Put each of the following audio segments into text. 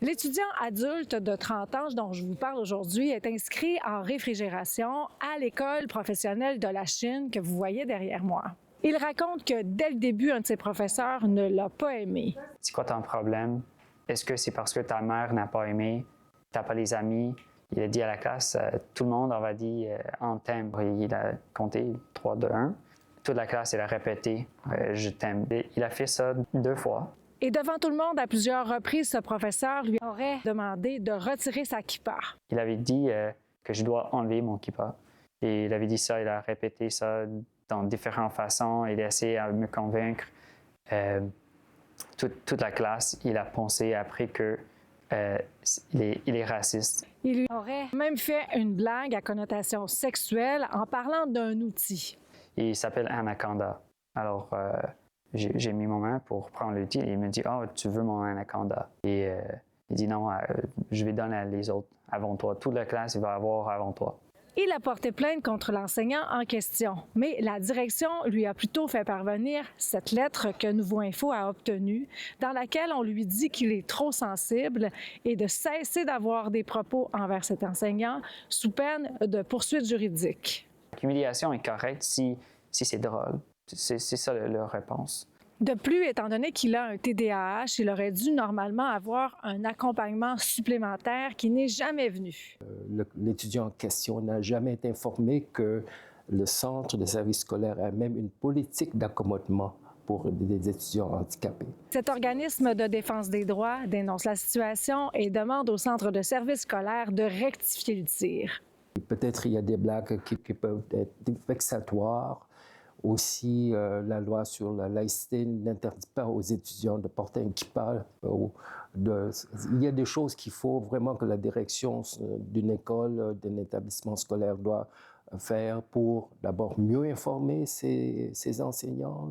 L'étudiant adulte de 30 ans dont je vous parle aujourd'hui est inscrit en réfrigération à l'école professionnelle de la Chine que vous voyez derrière moi. Il raconte que dès le début, un de ses professeurs ne l'a pas aimé. C'est quoi ton problème? Est-ce que c'est parce que ta mère n'a pas aimé? T'as pas les amis? Il a dit à la classe, tout le monde, on va dire, en t'aime. Il a compté 3, 2, 1. Toute la classe, il a répété, je t'aime. Il a fait ça 2 fois. Et devant tout le monde, à plusieurs reprises, ce professeur lui aurait demandé de retirer sa kippa. Il avait dit que je dois enlever mon kippa. Et il avait dit ça, il a répété ça dans différentes façons. Il a essayé de me convaincre. Toute la classe, il a pensé après que il est raciste. Il lui aurait même fait une blague à connotation sexuelle en parlant d'un outil. Il s'appelle Anaconda. Alors, j'ai mis mon main pour prendre l'outil et il me dit « Oh, tu veux mon Anaconda? » Et il dit « Non, je vais donner à les autres avant toi. Toute la classe, il va avoir avant toi. » Il a porté plainte contre l'enseignant en question, mais la direction lui a plutôt fait parvenir cette lettre que Nouveau Info a obtenue, dans laquelle on lui dit qu'il est trop sensible et de cesser d'avoir des propos envers cet enseignant sous peine de poursuites juridiques. L'humiliation est correcte si c'est drôle. C'est ça leur réponse. De plus, étant donné qu'il a un TDAH, il aurait dû normalement avoir un accompagnement supplémentaire qui n'est jamais venu. L'étudiant en question n'a jamais été informé que le centre de service scolaire a même une politique d'accommodement pour des étudiants handicapés. Cet organisme de défense des droits dénonce la situation et demande au centre de service scolaire de rectifier le tir. Peut-être il y a des blagues qui peuvent être vexatoires. Aussi, la loi sur la laïcité n'interdit pas aux étudiants de porter un kippa. Il y a des choses qu'il faut vraiment que la direction d'une école, d'un établissement scolaire doit faire pour d'abord mieux informer ses enseignants.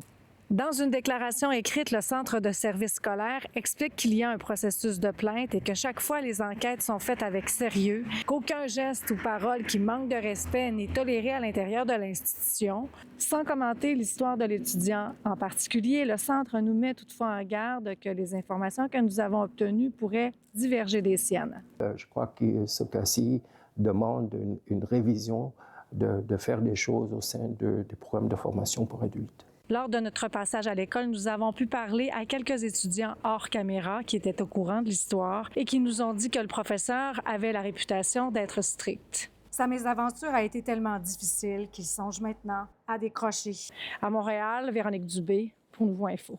Dans une déclaration écrite, le Centre de service scolaire explique qu'il y a un processus de plainte et que chaque fois, les enquêtes sont faites avec sérieux, qu'aucun geste ou parole qui manque de respect n'est toléré à l'intérieur de l'institution. Sans commenter l'histoire de l'étudiant en particulier, le Centre nous met toutefois en garde que les informations que nous avons obtenues pourraient diverger des siennes. Je crois que ce cas-ci demande une révision de faire des choses au sein des programmes de formation pour adultes. Lors de notre passage à l'école, nous avons pu parler à quelques étudiants hors caméra qui étaient au courant de l'histoire et qui nous ont dit que le professeur avait la réputation d'être strict. Sa mésaventure a été tellement difficile qu'il songe maintenant à décrocher. À Montréal, Véronique Dubé pour Nouveau Info.